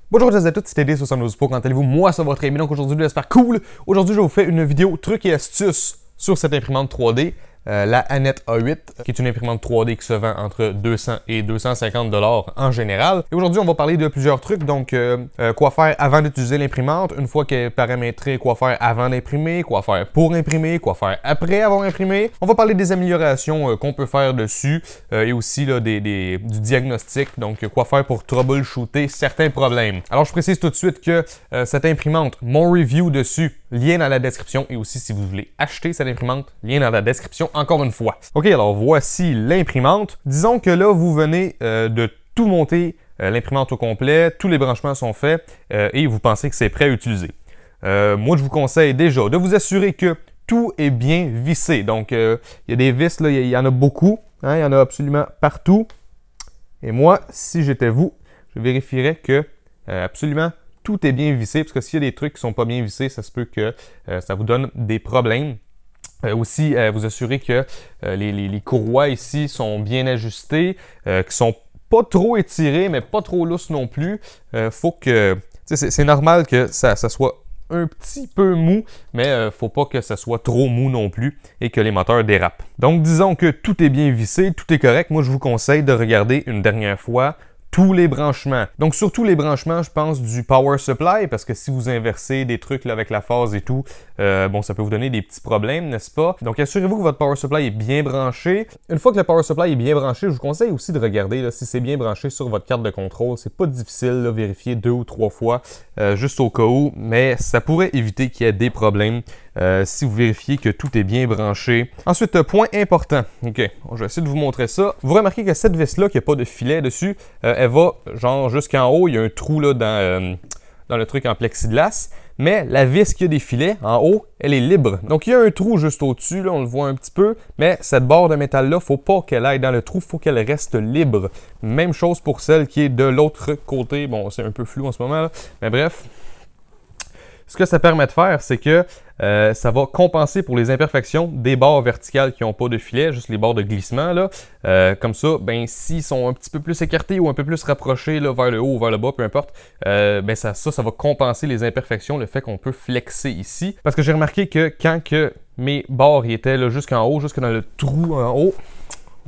Bonjour à tous, c'est TD72 Pro, comment allez-vous? Moi ça va très bien, donc aujourd'hui j'espère cool. Aujourd'hui je vais vous faire une vidéo trucs et astuces sur cette imprimante 3D, la Anet A8, qui est une imprimante 3D qui se vend entre 200 et 250 $ en général. Et aujourd'hui on va parler de plusieurs trucs, donc quoi faire avant d'utiliser l'imprimante, une fois qu'elle est paramétrée, quoi faire avant d'imprimer, quoi faire pour imprimer, quoi faire après avoir imprimé. On va parler des améliorations qu'on peut faire dessus et aussi là, du diagnostic, donc quoi faire pour troubleshooter certains problèmes. Alors je précise tout de suite que cette imprimante, mon review dessus, lien dans la description, et aussi si vous voulez acheter cette imprimante, lien dans la description encore une fois. Ok, alors voici l'imprimante. Disons que là vous venez de tout monter, l'imprimante au complet, tous les branchements sont faits et vous pensez que c'est prêt à utiliser. Moi je vous conseille déjà de vous assurer que tout est bien vissé. Donc il y a des vis, là, il y en a beaucoup, hein, il y en a absolument partout. Et moi, si j'étais vous, je vérifierais que absolument tout est bien vissé, parce que s'il y a des trucs qui sont pas bien vissés, ça se peut que ça vous donne des problèmes. Aussi, vous assurer que les courroies ici sont bien ajustées, qui sont pas trop étirées, mais pas trop lousses non plus. Faut que, c'est normal que ça soit un petit peu mou, mais faut pas que ça soit trop mou non plus et que les moteurs dérapent. Donc disons que tout est bien vissé, tout est correct. Moi je vous conseille de regarder une dernière fois tous les branchements. Donc surtout les branchements, je pense, du power supply, parce que si vous inversez des trucs là, avec la phase et tout, bon, ça peut vous donner des petits problèmes, n'est-ce pas? Donc assurez-vous que votre power supply est bien branché. Une fois que le power supply est bien branché, je vous conseille aussi de regarder là, si c'est bien branché sur votre carte de contrôle. C'est pas difficile, là, vérifier 2 ou 3 fois, juste au cas où, mais ça pourrait éviter qu'il y ait des problèmes si vous vérifiez que tout est bien branché. Ensuite, point important, ok, je vais essayer de vous montrer ça. Vous remarquez que cette vis-là, qui n'a pas de filet dessus, elle va genre jusqu'en haut, il y a un trou là dans le truc en plexiglas, mais la vis qui a des filets en haut, elle est libre. Donc il y a un trou juste au-dessus, là, on le voit un petit peu, mais cette barre de métal-là, faut pas qu'elle aille dans le trou, faut qu'elle reste libre. Même chose pour celle qui est de l'autre côté. Bon, c'est un peu flou en ce moment, là, mais bref. Ce que ça permet de faire, c'est que ça va compenser pour les imperfections des barres verticales qui n'ont pas de filet, juste les barres de glissement. Là. Comme ça, ben, s'ils sont un petit peu plus écartés ou un peu plus rapprochés là, vers le haut ou vers le bas, peu importe, ben, ça va compenser les imperfections, le fait qu'on peut flexer ici. Parce que j'ai remarqué que quand mes barres étaient là, jusqu'en haut, jusque dans le trou en haut,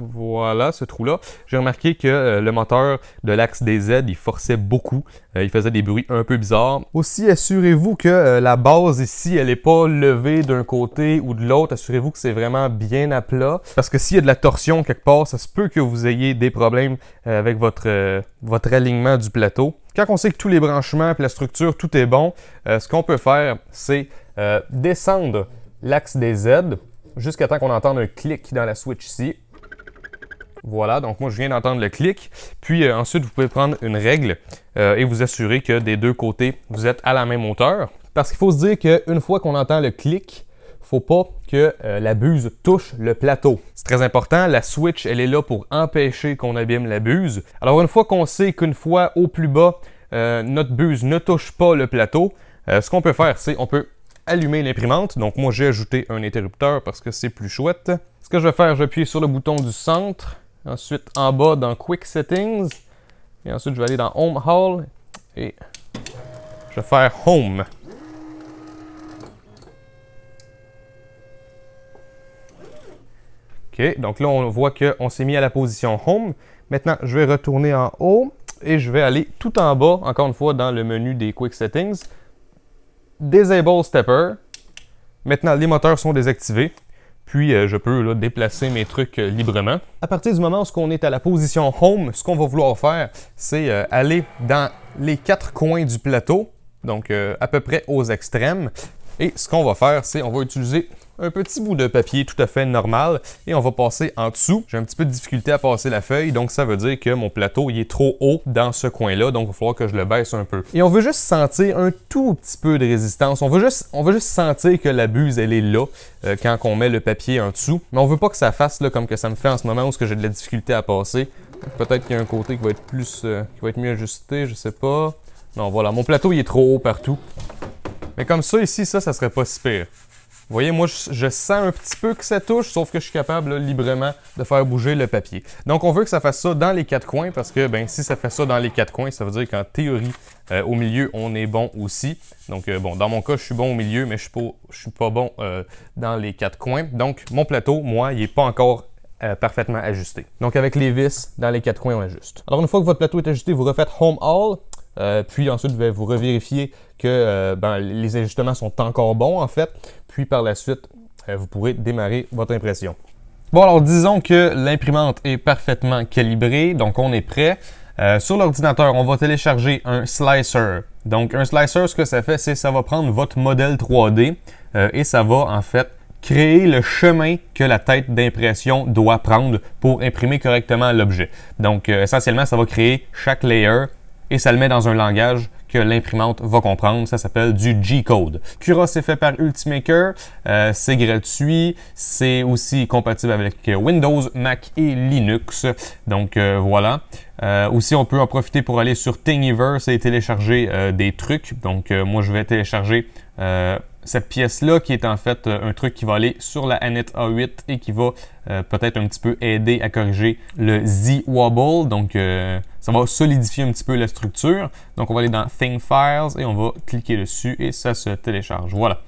voilà, ce trou-là. J'ai remarqué que le moteur de l'axe des Z, il forçait beaucoup. Il faisait des bruits un peu bizarres. Aussi, assurez-vous que la base ici, elle n'est pas levée d'un côté ou de l'autre. Assurez-vous que c'est vraiment bien à plat. Parce que s'il y a de la torsion quelque part, ça se peut que vous ayez des problèmes avec votre alignement du plateau. Quand on sait que tous les branchements et la structure, tout est bon, ce qu'on peut faire, c'est descendre l'axe des Z jusqu'à temps qu'on entende un clic dans la switch ici. Voilà, donc moi je viens d'entendre le clic. Puis ensuite, vous pouvez prendre une règle et vous assurer que des deux côtés, vous êtes à la même hauteur. Parce qu'il faut se dire qu'une fois qu'on entend le clic, il ne faut pas que la buse touche le plateau. C'est très important, la switch, elle est là pour empêcher qu'on abîme la buse. Alors une fois qu'on sait qu'une fois au plus bas, notre buse ne touche pas le plateau, ce qu'on peut faire, c'est on peut allumer l'imprimante. Donc moi j'ai ajouté un interrupteur parce que c'est plus chouette. Ce que je vais faire, je vais appuyer sur le bouton du centre. Ensuite, en bas, dans Quick Settings. Et ensuite, je vais aller dans Home Hall. Et je vais faire Home. OK, donc là, on voit qu'on s'est mis à la position Home. Maintenant, je vais retourner en haut. Et je vais aller tout en bas, encore une fois, dans le menu des Quick Settings. Disable Stepper. Maintenant, les moteurs sont désactivés. Puis, je peux là, déplacer mes trucs librement. À partir du moment où on est à la position Home, ce qu'on va vouloir faire, c'est aller dans les 4 coins du plateau, donc à peu près aux extrêmes. Et ce qu'on va faire, c'est on va utiliser un petit bout de papier tout à fait normal et on va passer en dessous. J'ai un petit peu de difficulté à passer la feuille, donc ça veut dire que mon plateau il est trop haut dans ce coin-là, donc il va falloir que je le baisse un peu. Et on veut juste sentir un tout petit peu de résistance. On veut juste sentir que la buse, elle est là quand on met le papier en dessous. Mais on veut pas que ça fasse là, comme que ça me fait en ce moment où j'ai de la difficulté à passer. Peut-être qu'il y a un côté qui va être plus, qui va être mieux ajusté, je sais pas. Non, voilà, mon plateau il est trop haut partout. Mais comme ça ici, ça serait pas si pire. Vous voyez, moi, je sens un petit peu que ça touche, sauf que je suis capable là, librement de faire bouger le papier. Donc, on veut que ça fasse ça dans les quatre coins, parce que ben, si ça fait ça dans les quatre coins, ça veut dire qu'en théorie, au milieu, on est bon aussi. Donc, bon, dans mon cas, je suis bon au milieu, mais je suis pas bon dans les quatre coins. Donc, mon plateau, moi, il n'est pas encore parfaitement ajusté. Donc, avec les vis, dans les quatre coins, on ajuste. Alors, une fois que votre plateau est ajusté, vous refaites Home All. Puis ensuite, vous revérifier que ben, les ajustements sont encore bons, en fait. Puis par la suite, vous pourrez démarrer votre impression. Bon, alors disons que l'imprimante est parfaitement calibrée, donc on est prêt. Sur l'ordinateur, on va télécharger un slicer. Donc un slicer, ce que ça fait, c'est que ça va prendre votre modèle 3D et ça va en fait créer le chemin que la tête d'impression doit prendre pour imprimer correctement l'objet. Donc essentiellement, ça va créer chaque layer et ça le met dans un langage que l'imprimante va comprendre. Ça s'appelle du G-Code. Cura, c'est fait par Ultimaker. C'est gratuit. C'est aussi compatible avec Windows, Mac et Linux. Donc, voilà. Aussi, on peut en profiter pour aller sur Thingiverse et télécharger des trucs. Donc, moi, je vais télécharger cette pièce-là qui est en fait un truc qui va aller sur la Anet A8 et qui va peut-être un petit peu aider à corriger le Z-Wobble. Donc, ça va solidifier un petit peu la structure. Donc, on va aller dans Thing Files et on va cliquer dessus et ça se télécharge. Voilà.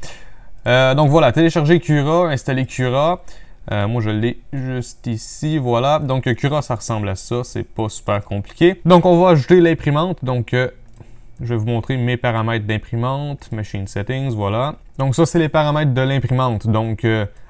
Donc, voilà, télécharger Cura, installer Cura. Moi, je l'ai juste ici, voilà. Donc, Cura, ça ressemble à ça. C'est pas super compliqué. Donc, on va ajouter l'imprimante. Donc, je vais vous montrer mes paramètres d'imprimante, Machine Settings, voilà. Donc ça, c'est les paramètres de l'imprimante. Donc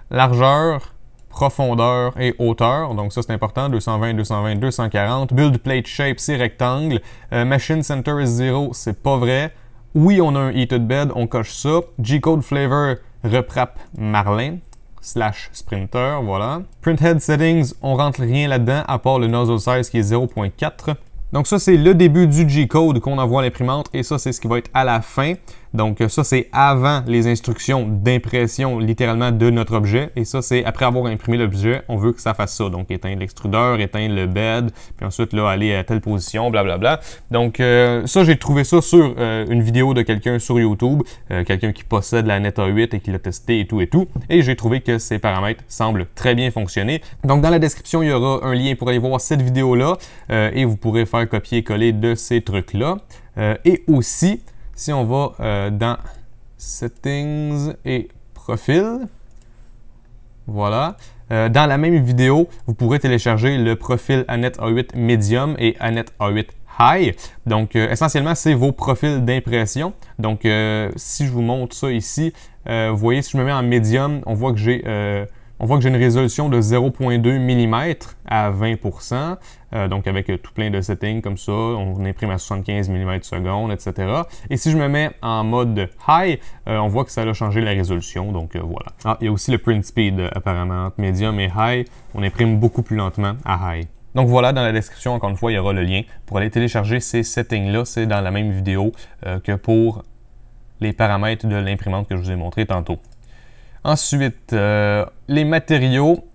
largeur, profondeur et hauteur. Donc ça, c'est important, 220, 220, 240. Build Plate Shape, c'est rectangle. Machine Center is 0, c'est pas vrai. Oui, on a un Heated Bed, on coche ça. G-Code Flavor, Reprap Marlin. /Sprinter, voilà. Printhead Settings, on rentre rien là-dedans à part le nozzle size qui est 0.4. Donc ça, c'est le début du G-Code qu'on envoie à l'imprimante et ça, c'est ce qui va être à la fin. Donc ça, c'est avant les instructions d'impression littéralement de notre objet. Et ça, c'est après avoir imprimé l'objet, on veut que ça fasse ça. Donc éteindre l'extrudeur, éteindre le bed, puis ensuite là, aller à telle position, blablabla. Donc ça, j'ai trouvé ça sur une vidéo de quelqu'un sur YouTube, quelqu'un qui possède la Anet A8 et qui l'a testé et tout et tout. Et j'ai trouvé que ces paramètres semblent très bien fonctionner. Donc dans la description, il y aura un lien pour aller voir cette vidéo-là et vous pourrez faire copier-coller de ces trucs-là. Et aussi, si on va dans Settings et Profil, voilà. Dans la même vidéo, vous pourrez télécharger le profil Anet A8 Medium et Anet A8 High. Donc, essentiellement, c'est vos profils d'impression. Donc, si je vous montre ça ici, vous voyez, si je me mets en Medium, on voit que j'ai une résolution de 0.2 mm à 20%. Donc, avec tout plein de settings comme ça, on imprime à 75 mm/s, etc. Et si je me mets en mode High, on voit que ça a changé la résolution. Donc, voilà. Ah, il y a aussi le print speed, apparemment. Entre Medium et High, on imprime beaucoup plus lentement à High. Donc voilà, dans la description, encore une fois, il y aura le lien pour aller télécharger ces settings-là. C'est dans la même vidéo que pour les paramètres de l'imprimante que je vous ai montré tantôt. Ensuite, les matériaux.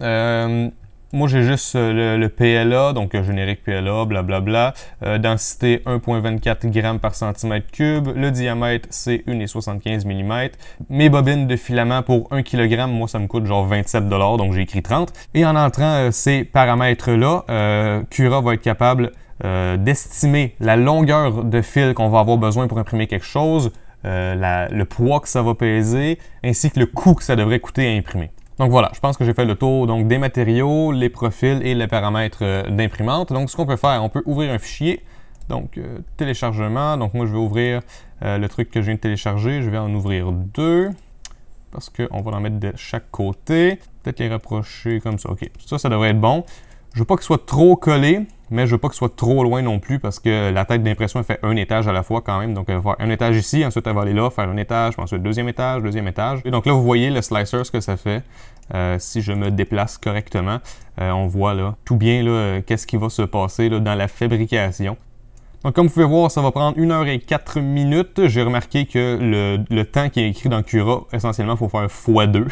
Moi, j'ai juste le PLA, donc générique PLA, blablabla. Densité 1,24 g par centimètre cube. Le diamètre, c'est 1,75 mm. Mes bobines de filament pour 1 kg, moi, ça me coûte genre 27 $, donc j'ai écrit 30. Et en entrant ces paramètres-là, Cura va être capable d'estimer la longueur de fil qu'on va avoir besoin pour imprimer quelque chose, le poids que ça va peser, ainsi que le coût que ça devrait coûter à imprimer. Donc voilà, je pense que j'ai fait le tour donc, des matériaux, les profils et les paramètres d'imprimante. Donc ce qu'on peut faire, on peut ouvrir un fichier, donc téléchargement. Donc moi je vais ouvrir le truc que je viens de télécharger, je vais en ouvrir deux, parce qu'on va en mettre de chaque côté. Peut-être les rapprocher comme ça, ok, ça devrait être bon. Je veux pas qu'il soit trop collé, mais je veux pas qu'il soit trop loin non plus parce que la tête d'impression fait un étage à la fois quand même. Donc elle va faire un étage ici, ensuite elle va aller là, faire un étage, puis ensuite deuxième étage. Et donc là, vous voyez le slicer, ce que ça fait. Si je me déplace correctement, on voit là tout bien là qu'est-ce qui va se passer là, dans la fabrication. Donc comme vous pouvez voir, ça va prendre 1 h et 4 minutes. J'ai remarqué que le temps qui est écrit dans Cura, essentiellement, il faut faire x2.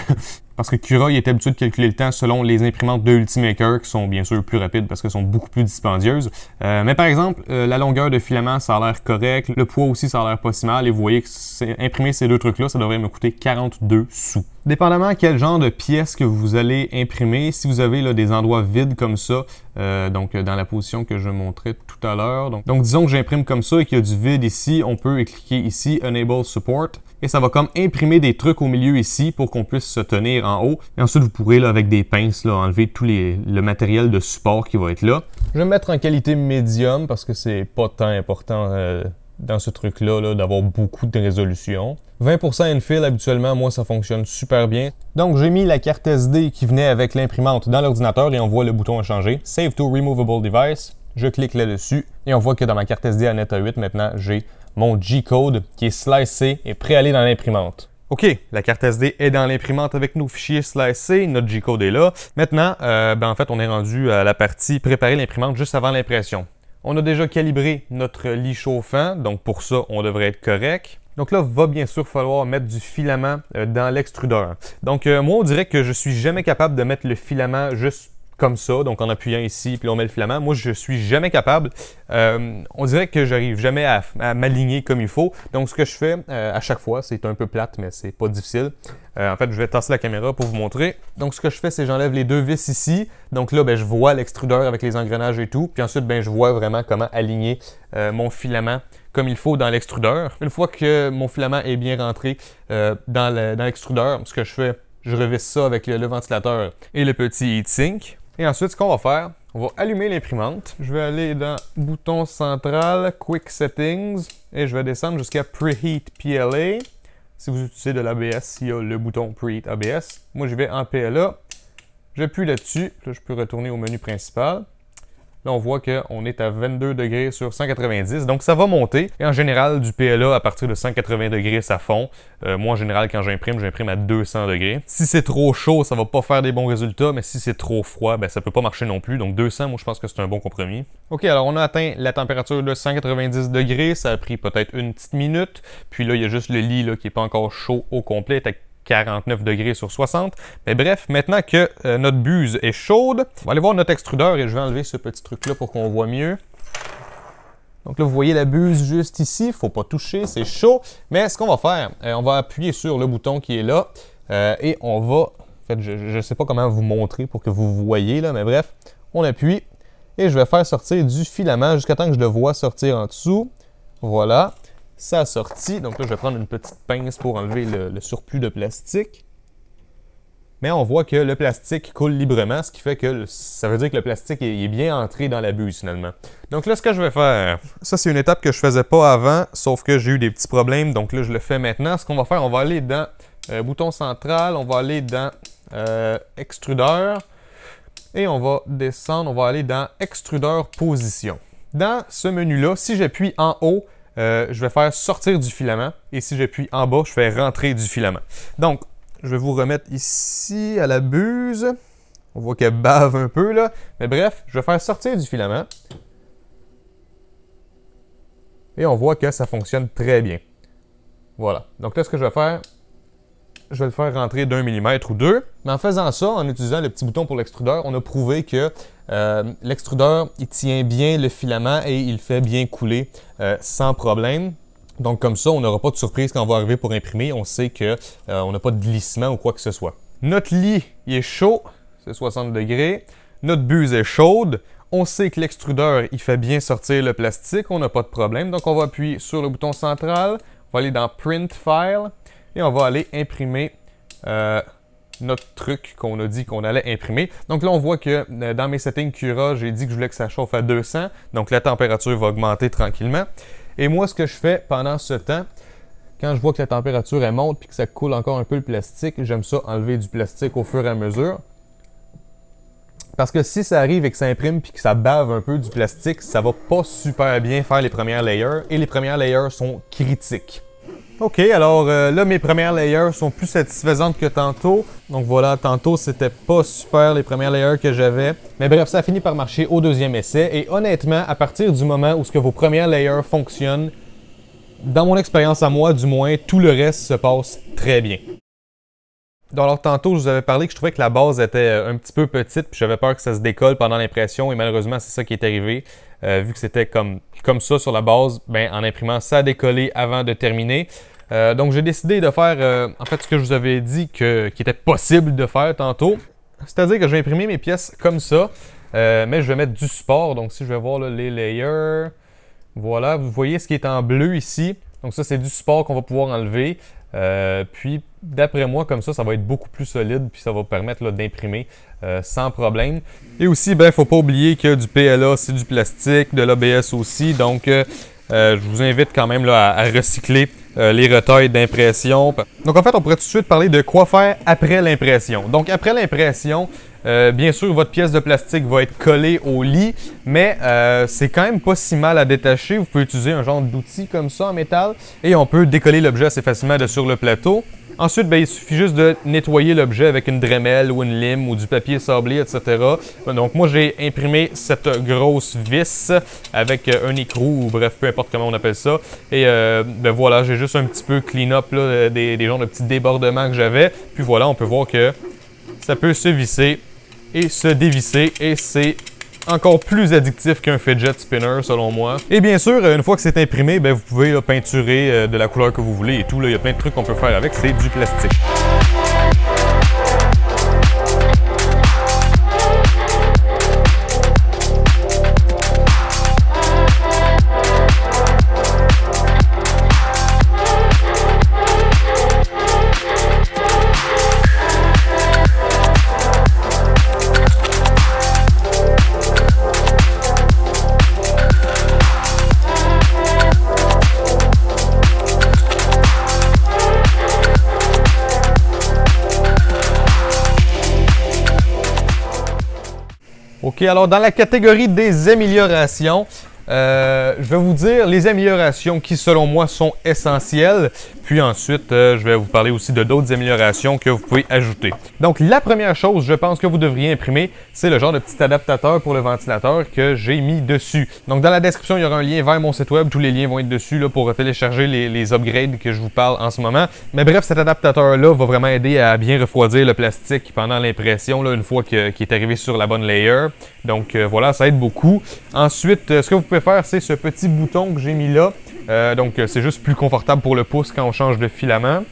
Parce que Cura il est habitué de calculer le temps selon les imprimantes de Ultimaker qui sont bien sûr plus rapides parce qu'elles sont beaucoup plus dispendieuses. Mais par exemple, la longueur de filament, ça a l'air correct. Le poids aussi, ça a l'air pas si mal. Et vous voyez que imprimer ces deux trucs-là, ça devrait me coûter 42 sous. Dépendamment quel genre de pièce que vous allez imprimer, si vous avez là, des endroits vides comme ça, donc dans la position que je montrais tout à l'heure. Donc disons que j'imprime comme ça et qu'il y a du vide ici, on peut cliquer ici « Enable Support ». Et ça va comme imprimer des trucs au milieu ici pour qu'on puisse se tenir en haut. Et ensuite, vous pourrez, là, avec des pinces, là, enlever tout le matériel de support qui va être là. Je vais me mettre en qualité médium parce que c'est pas tant important dans ce truc-là -là, d'avoir beaucoup de résolution. 20% infill, habituellement, moi, ça fonctionne super bien. Donc, j'ai mis la carte SD qui venait avec l'imprimante dans l'ordinateur et on voit le bouton a changé. Save to Removable Device. Je clique là-dessus et on voit que dans ma carte SD Anet A8, maintenant, j'ai mon G-code qui est slicé et prêt à aller dans l'imprimante. OK, la carte SD est dans l'imprimante avec nos fichiers slicés, notre G-code est là. Maintenant, en fait, on est rendu à la partie préparer l'imprimante juste avant l'impression. On a déjà calibré notre lit chauffant, donc pour ça, on devrait être correct. Donc là, va bien sûr falloir mettre du filament dans l'extrudeur. Donc moi, on dirait que je suis jamais capable de mettre le filament juste comme ça, donc en appuyant ici, puis on met le filament. Moi, je suis jamais capable. On dirait que j'arrive jamais à m'aligner comme il faut. Donc, ce que je fais à chaque fois, c'est un peu plate, mais c'est pas difficile. En fait, je vais tasser la caméra pour vous montrer. Donc, ce que je fais, c'est j'enlève les deux vis ici. Donc là, je vois l'extrudeur avec les engrenages et tout. Puis ensuite, je vois vraiment comment aligner mon filament comme il faut dans l'extrudeur. Une fois que mon filament est bien rentré dans l'extrudeur, ce que je fais, je revisse ça avec le ventilateur et le petit heatsink. Et ensuite, ce qu'on va faire, on va allumer l'imprimante. Je vais aller dans bouton central, Quick Settings, et je vais descendre jusqu'à Preheat PLA. Si vous utilisez de l'ABS, il y a le bouton Preheat ABS. Moi, je vais en PLA. J'appuie là-dessus. Là, je peux retourner au menu principal. Là, on voit qu'on est à 22 degrés sur 190, donc ça va monter. Et en général, du PLA, à partir de 180 degrés, ça fond. Moi, en général, quand j'imprime à 200 degrés. Si c'est trop chaud, ça va pas faire des bons résultats, mais si c'est trop froid, ça peut pas marcher non plus. Donc 200, moi, je pense que c'est un bon compromis. OK, alors on a atteint la température de 190 degrés. Ça a pris peut-être une petite minute. Puis là, il y a juste le lit là, qui est pas encore chaud au complet. 49 degrés sur 60. Mais bref, maintenant que notre buse est chaude, on va aller voir notre extrudeur et je vais enlever ce petit truc-là pour qu'on voit mieux. Donc là, vous voyez la buse juste ici. Il ne faut pas toucher, c'est chaud. Mais ce qu'on va faire, on va appuyer sur le bouton qui est là et on va... En fait, je ne sais pas comment vous montrer pour que vous voyez, là, mais bref, on appuie et je vais faire sortir du filament jusqu'à temps que je le vois sortir en dessous. Voilà. Ça a sorti, donc là je vais prendre une petite pince pour enlever le surplus de plastique. Mais on voit que le plastique coule librement, ce qui fait que ça veut dire que le plastique est bien entré dans la buse finalement. Donc là ce que je vais faire, ça c'est une étape que je faisais pas avant, sauf que j'ai eu des petits problèmes, donc là je le fais maintenant. Ce qu'on va faire, on va aller dans bouton central, on va aller dans extrudeur et on va descendre, on va aller dans extrudeur position. Dans ce menu-là, si j'appuie en haut, je vais faire sortir du filament et si j'appuie en bas, je fais rentrer du filament. Donc, je vais vous remettre ici à la buse. On voit qu'elle bave un peu là. Mais bref, je vais faire sortir du filament. Et on voit que ça fonctionne très bien. Voilà. Donc là, ce que je vais faire, je vais le faire rentrer d'1 mm ou 2. Mais en faisant ça, en utilisant le petit bouton pour l'extrudeur, on a prouvé que l'extrudeur, il tient bien le filament et il fait bien couler sans problème. Donc comme ça, on n'aura pas de surprise quand on va arriver pour imprimer. On sait qu'on n'a pas de glissement ou quoi que ce soit. Notre lit, il est chaud, c'est 60 degrés. Notre buse est chaude. On sait que l'extrudeur, il fait bien sortir le plastique. On n'a pas de problème. Donc on va appuyer sur le bouton central. On va aller dans Print File. Et on va aller imprimer notre truc qu'on a dit qu'on allait imprimer. Donc là, on voit que dans mes settings Cura, j'ai dit que je voulais que ça chauffe à 200. Donc la température va augmenter tranquillement. Et moi, ce que je fais pendant ce temps, quand je vois que la température elle monte et que ça coule encore un peu le plastique, j'aime ça enlever du plastique au fur et à mesure. Parce que si ça arrive et que ça imprime puis que ça bave un peu du plastique, ça va pas super bien faire les premières layers. Et les premières layers sont critiques. OK, alors là, mes premières layers sont plus satisfaisantes que tantôt. Donc voilà, tantôt, c'était pas super les premières layers que j'avais. Mais bref, ça a fini par marcher au deuxième essai. Et honnêtement, à partir du moment où vos premières layers fonctionnent, dans mon expérience à moi, du moins, tout le reste se passe très bien. Alors tantôt, je vous avais parlé que je trouvais que la base était un petit peu petite, puis j'avais peur que ça se décolle pendant l'impression, et malheureusement, c'est ça qui est arrivé. Vu que c'était comme ça sur la base, ben, en imprimant, ça a décollé avant de terminer. Donc j'ai décidé de faire, en fait, ce que je vous avais dit qui était possible de faire tantôt. C'est-à-dire que je vais imprimer mes pièces comme ça, mais je vais mettre du support. Donc si je vais voir là, les layers, voilà, vous voyez ce qui est en bleu ici. Donc ça, c'est du support qu'on va pouvoir enlever. Puis, d'après moi, comme ça va être beaucoup plus solide, puis ça va permettre d'imprimer sans problème. Et aussi, il ne faut pas oublier que du PLA, c'est du plastique, de l'ABS aussi. Donc, je vous invite quand même là, à recycler les retailles d'impression. Donc, en fait, on pourrait tout de suite parler de quoi faire après l'impression. Donc, après l'impression, bien sûr, votre pièce de plastique va être collée au lit, mais c'est quand même pas si mal à détacher. Vous pouvez utiliser un genre d'outil comme ça en métal et on peut décoller l'objet assez facilement de sur le plateau. Ensuite, il suffit juste de nettoyer l'objet avec une Dremel ou une lime ou du papier sablé, etc. Donc moi, j'ai imprimé cette grosse vis avec un écrou ou bref, peu importe comment on appelle ça. Et voilà, j'ai juste un petit peu clean-up des genres de petits débordements que j'avais. Puis voilà, on peut voir que ça peut se visser et se dévisser et c'est encore plus addictif qu'un fidget spinner selon moi. Et bien sûr, une fois que c'est imprimé, vous pouvez là, peinturer de la couleur que vous voulez et tout. Il y a plein de trucs qu'on peut faire avec, c'est du plastique. OK, alors dans la catégorie des améliorations, je vais vous dire les améliorations qui, selon moi, sont essentielles. Puis ensuite, je vais vous parler aussi de d'autres améliorations que vous pouvez ajouter. Donc, la première chose, je pense que vous devriez imprimer, c'est le genre de petit adaptateur pour le ventilateur que j'ai mis dessus. Donc, dans la description, il y aura un lien vers mon site web. Tous les liens vont être dessus là, pour télécharger les upgrades que je vous parle en ce moment. Mais bref, cet adaptateur-là va vraiment aider à bien refroidir le plastique pendant l'impression, une fois qu'il est arrivé sur la bonne layer. Donc, voilà, ça aide beaucoup. Ensuite, ce que vous pouvez faire, c'est ce petit bouton que j'ai mis là. Donc, c'est juste plus confortable pour le pouce quand on change de filament.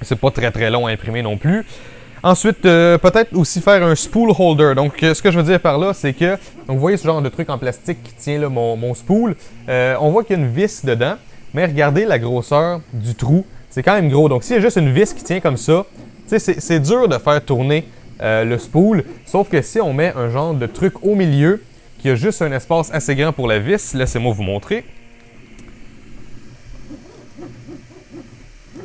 C'est pas très long à imprimer non plus. Ensuite, peut-être aussi faire un spool holder. Donc, ce que je veux dire par là, c'est que, donc, vous voyez ce genre de truc en plastique qui tient là, mon spool. On voit qu'il y a une vis dedans, mais regardez la grosseur du trou. C'est quand même gros. Donc, s'il y a juste une vis qui tient comme ça, c'est dur de faire tourner le spool. Sauf que si on met un genre de truc au milieu, qui a juste un espace assez grand pour la vis, laissez-moi vous montrer.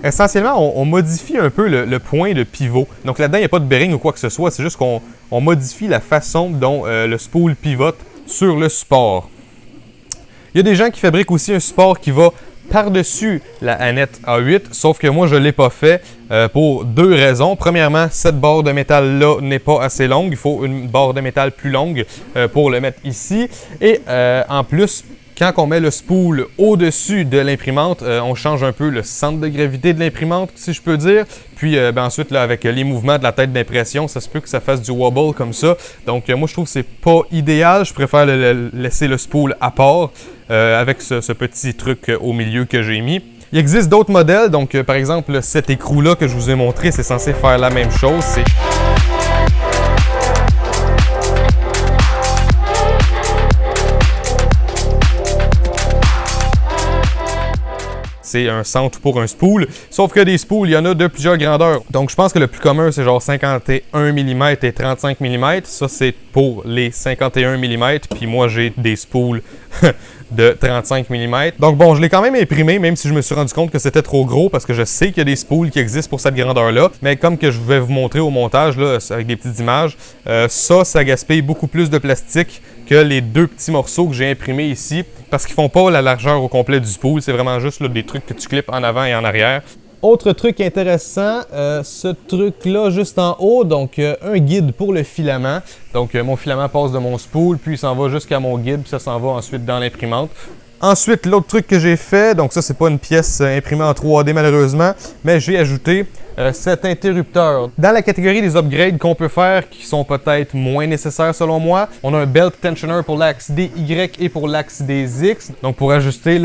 Essentiellement, on modifie un peu le point de pivot. Donc là-dedans, il n'y a pas de bearing ou quoi que ce soit. C'est juste qu'on modifie la façon dont le spool pivote sur le support. Il y a des gens qui fabriquent aussi un support qui va par-dessus la Annette A8, sauf que moi, je ne l'ai pas fait pour deux raisons. Premièrement, cette barre de métal-là n'est pas assez longue. Il faut une barre de métal plus longue pour le mettre ici. Et en plus, quand on met le spool au-dessus de l'imprimante, on change un peu le centre de gravité de l'imprimante, si je peux dire. Puis ensuite, là, avec les mouvements de la tête d'impression, ça se peut que ça fasse du wobble comme ça. Donc moi, je trouve que c'est pas idéal. Je préfère laisser le spool à part avec ce petit truc au milieu que j'ai mis. Il existe d'autres modèles. Donc par exemple, cet écrou-là que je vous ai montré, c'est censé faire la même chose. C'est un centre pour un spool, sauf que des spools, il y en a de plusieurs grandeurs. Donc je pense que le plus commun, c'est genre 51 mm et 35 mm. Ça, c'est pour les 51 mm, puis moi, j'ai des spools de 35 mm. Donc bon, je l'ai quand même imprimé, même si je me suis rendu compte que c'était trop gros, parce que je sais qu'il y a des spools qui existent pour cette grandeur-là. Mais comme que je vais vous montrer au montage, là, avec des petites images, ça gaspille beaucoup plus de plastique que les deux petits morceaux que j'ai imprimés ici, parce qu'ils font pas la largeur au complet du spool, c'est vraiment juste là, des trucs que tu clips en avant et en arrière. Autre truc intéressant, ce truc-là juste en haut, donc un guide pour le filament. Donc mon filament passe de mon spool, puis il s'en va jusqu'à mon guide, puis ça s'en va ensuite dans l'imprimante. Ensuite, l'autre truc que j'ai fait, donc ça c'est pas une pièce imprimée en 3D malheureusement, mais j'ai ajouté cet interrupteur. Dans la catégorie des upgrades qu'on peut faire qui sont peut-être moins nécessaires selon moi, on a un belt tensioner pour l'axe des Y et pour l'axe des X. Donc pour ajuster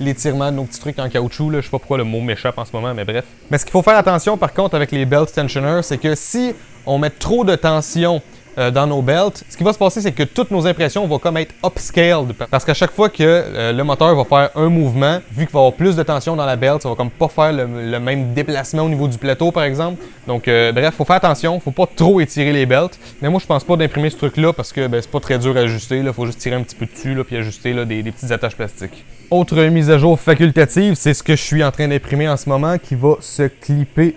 l'étirement de nos petits trucs en caoutchouc, là, je sais pas pourquoi le mot m'échappe en ce moment, mais bref. Mais ce qu'il faut faire attention par contre avec les belt tensioners, c'est que si on met trop de tension dans nos belts, ce qui va se passer, c'est que toutes nos impressions vont comme être upscaled. Parce qu'à chaque fois que le moteur va faire un mouvement, vu qu'il va y avoir plus de tension dans la belt, ça va comme pas faire le même déplacement au niveau du plateau, par exemple. Donc, bref, faut faire attention, faut pas trop étirer les belts. Mais moi, je pense pas d'imprimer ce truc-là parce que c'est pas très dur à ajuster. Il faut juste tirer un petit peu dessus puis ajuster des petites attaches plastiques. Autre mise à jour facultative, c'est ce que je suis en train d'imprimer en ce moment qui va se clipper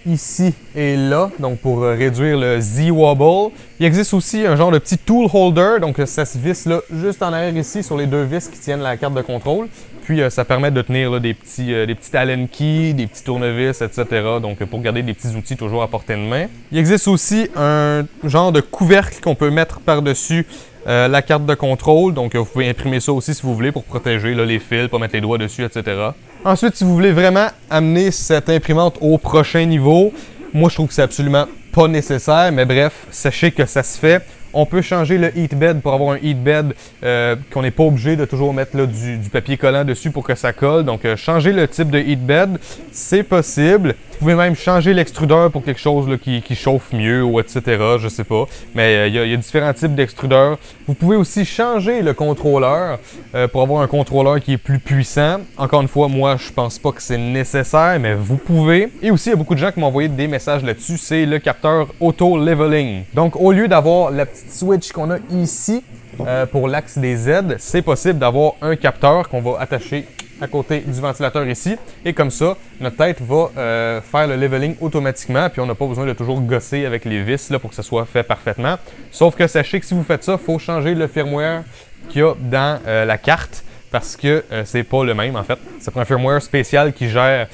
ici et là, donc pour réduire le Z-wobble. Il existe aussi un genre de petit tool holder, donc ça se visse là, juste en arrière ici sur les deux vis qui tiennent la carte de contrôle. Puis ça permet de tenir là, des petits Allen keys, des petits tournevis, etc. Donc pour garder des petits outils toujours à portée de main. Il existe aussi un genre de couvercle qu'on peut mettre par-dessus la carte de contrôle. Donc vous pouvez imprimer ça aussi si vous voulez pour protéger là, les fils, pas mettre les doigts dessus, etc. Ensuite, si vous voulez vraiment amener cette imprimante au prochain niveau, moi je trouve que c'est absolument pas nécessaire, mais bref, sachez que ça se fait. On peut changer le heat bed pour avoir un heat bed qu'on n'est pas obligé de toujours mettre là, du papier collant dessus pour que ça colle. Donc, changer le type de heat bed, c'est possible. Vous pouvez même changer l'extrudeur pour quelque chose là, qui chauffe mieux ou etc. Je sais pas. Mais il y a différents types d'extrudeurs. Vous pouvez aussi changer le contrôleur pour avoir un contrôleur qui est plus puissant. Encore une fois, moi, je pense pas que c'est nécessaire, mais vous pouvez. Et aussi, il y a beaucoup de gens qui m'ont envoyé des messages là-dessus. C'est le capteur auto-leveling. Donc, au lieu d'avoir la petite switch qu'on a ici pour l'axe des Z, c'est possible d'avoir un capteur qu'on va attacher à côté du ventilateur ici. Et comme ça, notre tête va faire le leveling automatiquement. Puis on n'a pas besoin de toujours gosser avec les vis là, pour que ça soit fait parfaitement. Sauf que sachez que si vous faites ça, il faut changer le firmware qu'il y a dans la carte. Parce que c'est pas le même en fait. Ça prend un firmware spécial qui gère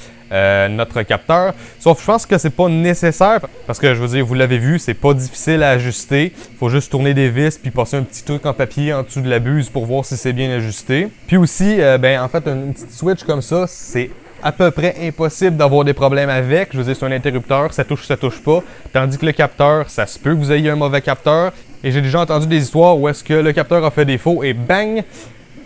notre capteur. Sauf je pense que c'est pas nécessaire parce que je veux dire, vous l'avez vu, c'est pas difficile à ajuster. Il faut juste tourner des vis puis passer un petit truc en papier en dessous de la buse pour voir si c'est bien ajusté. Puis aussi, en fait, une petite switch comme ça, c'est à peu près impossible d'avoir des problèmes avec. Je veux dire, c'est un interrupteur, ça touche pas. Tandis que le capteur, ça se peut que vous ayez un mauvais capteur. Et j'ai déjà entendu des histoires où est-ce que le capteur a fait défaut et bang!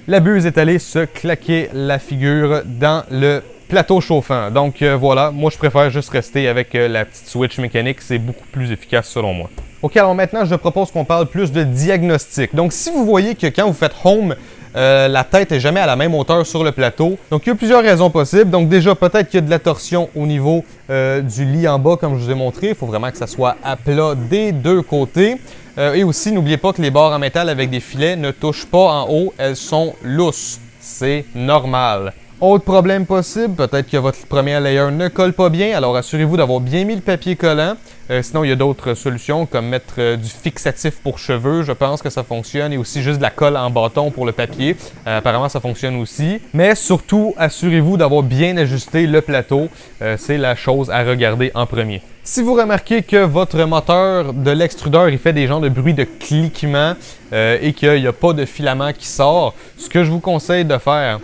La buse est allée se claquer la figure dans le plateau chauffant. Donc voilà, moi je préfère juste rester avec la petite switch mécanique, c'est beaucoup plus efficace selon moi. Ok, alors maintenant je propose qu'on parle plus de diagnostic. Donc si vous voyez que quand vous faites home, la tête n'est jamais à la même hauteur sur le plateau. Donc il y a plusieurs raisons possibles. Donc déjà peut-être qu'il y a de la torsion au niveau du lit en bas comme je vous ai montré. Il faut vraiment que ça soit à plat des deux côtés. Et aussi, n'oubliez pas que les barres en métal avec des filets ne touchent pas en haut, elles sont lousses. C'est normal. Autre problème possible, peut-être que votre premier layer ne colle pas bien, alors assurez-vous d'avoir bien mis le papier collant. Sinon, il y a d'autres solutions comme mettre du fixatif pour cheveux, je pense que ça fonctionne, et aussi juste de la colle en bâton pour le papier. Apparemment, ça fonctionne aussi. Mais surtout, assurez-vous d'avoir bien ajusté le plateau. C'est la chose à regarder en premier. Si vous remarquez que votre moteur de l'extrudeur il fait des genres de bruit de cliquement et qu'il n'y a pas de filament qui sort, ce que je vous conseille de faire,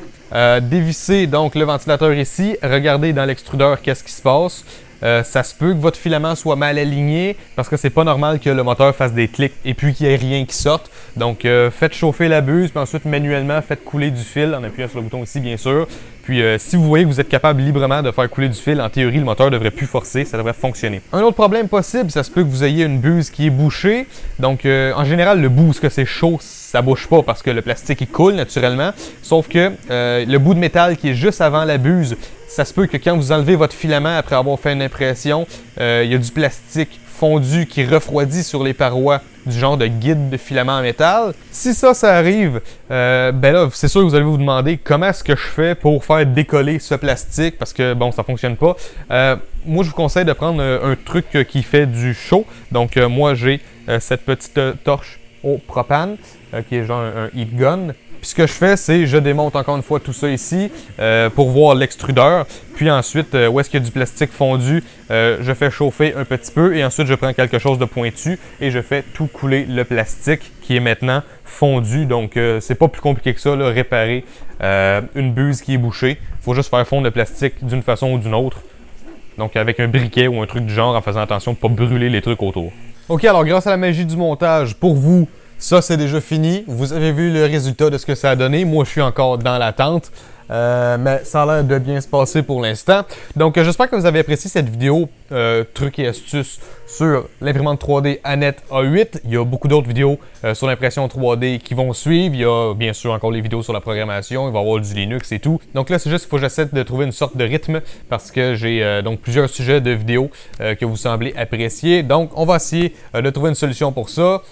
dévisser donc le ventilateur ici, regardez dans l'extrudeur qu'est-ce qui se passe. Ça se peut que votre filament soit mal aligné parce que c'est pas normal que le moteur fasse des clics et puis qu'il n'y ait rien qui sorte. Donc faites chauffer la buse, puis ensuite manuellement faites couler du fil en appuyant sur le bouton ici bien sûr. Puis si vous voyez que vous êtes capable librement de faire couler du fil, en théorie le moteur ne devrait plus forcer, ça devrait fonctionner. Un autre problème possible, ça se peut que vous ayez une buse qui est bouchée. Donc en général le bout, ce que c'est chaud, ça bouche pas parce que le plastique il coule naturellement. Sauf que le bout de métal qui est juste avant la buse, ça se peut que quand vous enlevez votre filament après avoir fait une impression, il y a du plastique fondu qui refroidit sur les parois du genre de guide de filament en métal. Si ça arrive, ben là, c'est sûr que vous allez vous demander comment est-ce que je fais pour faire décoller ce plastique parce que bon, ça fonctionne pas. Moi, je vous conseille de prendre un truc qui fait du chaud. Donc, moi, j'ai cette petite torche au propane qui est genre un heat gun. Puis ce que je fais, c'est je démonte encore une fois tout ça ici pour voir l'extrudeur. Puis ensuite, où est-ce qu'il y a du plastique fondu, je fais chauffer un petit peu et ensuite je prends quelque chose de pointu et je fais tout couler le plastique qui est maintenant fondu. Donc c'est pas plus compliqué que ça, là, réparer une buse qui est bouchée. Il faut juste faire fondre le plastique d'une façon ou d'une autre. Donc avec un briquet ou un truc du genre en faisant attention de ne pas brûler les trucs autour. Ok, alors grâce à la magie du montage, pour vous, ça c'est déjà fini. Vous avez vu le résultat de ce que ça a donné. Moi, je suis encore dans l'attente. Mais ça a l'air de bien se passer pour l'instant. Donc j'espère que vous avez apprécié cette vidéo trucs et astuces sur l'imprimante 3D Anet A8. Il y a beaucoup d'autres vidéos sur l'impression 3D qui vont suivre. Il y a bien sûr encore les vidéos sur la programmation. Il va y avoir du Linux et tout. Donc là, c'est juste qu'il faut que j'essaie de trouver une sorte de rythme parce que j'ai donc plusieurs sujets de vidéos que vous semblez apprécier. Donc on va essayer de trouver une solution pour ça.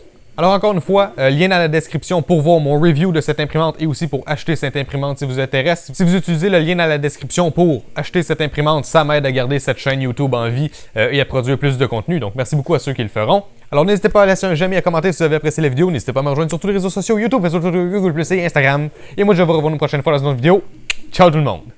Alors encore une fois, lien dans la description pour voir mon review de cette imprimante et aussi pour acheter cette imprimante si vous intéresse. Si vous utilisez le lien dans la description pour acheter cette imprimante, ça m'aide à garder cette chaîne YouTube en vie et à produire plus de contenu. Donc merci beaucoup à ceux qui le feront. Alors n'hésitez pas à laisser un j'aime et à commenter si vous avez apprécié la vidéo. N'hésitez pas à me rejoindre sur tous les réseaux sociaux, YouTube, Facebook, Google+, et Instagram. Et moi je vous revois une prochaine fois dans une autre vidéo. Ciao tout le monde!